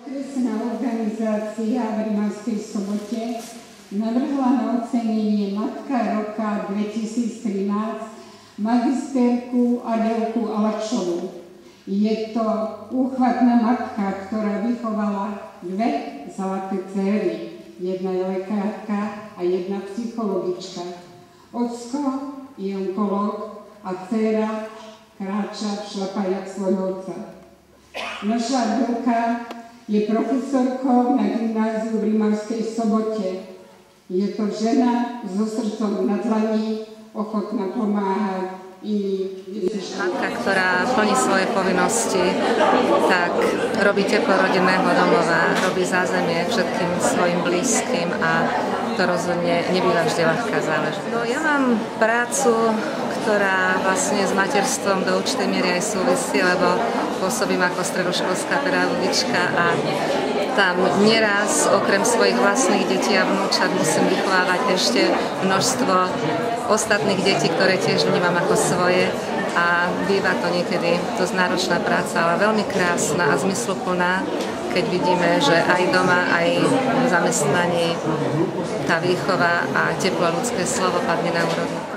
Okresná organizácia v Rimavskej Sobote navrhla na ocenenie Matka roka 2013 magisterku Adélku Alakšovú. Je to úchvatná matka, ktorá vychovala dve zlaté dcéry. Jedna je lekárka a jedna psychologička. Ocko je onkológ a dcéra kráča v šľapajách svojho otca. Naša Adélka je profesorkou na gymnáziu v Rimavskej Sobote. Je to žena so srdcom na dlani, ochotná pomáhať iným. Matka, ktorá plní svoje povinnosti, tak robí teplo rodinného domova, robí zázemie všetkým svojim blízkym a to rozhodne nebýva vždy ľahká záležitosť. No, ja mám prácu, ktorá vlastne s materstvom do určitej miery aj súvisí, lebo pôsobím ako stredoškolská pedagogička a tam neraz okrem svojich vlastných detí a vnúčat musím vychovávať ešte množstvo ostatných detí, ktoré tiež vnímam ako svoje a býva to niekedy dosť náročná práca, ale veľmi krásna a zmysluplná, keď vidíme, že aj doma, aj v zamestnaní tá výchova a teplo ľudské slovo padne na úrodu.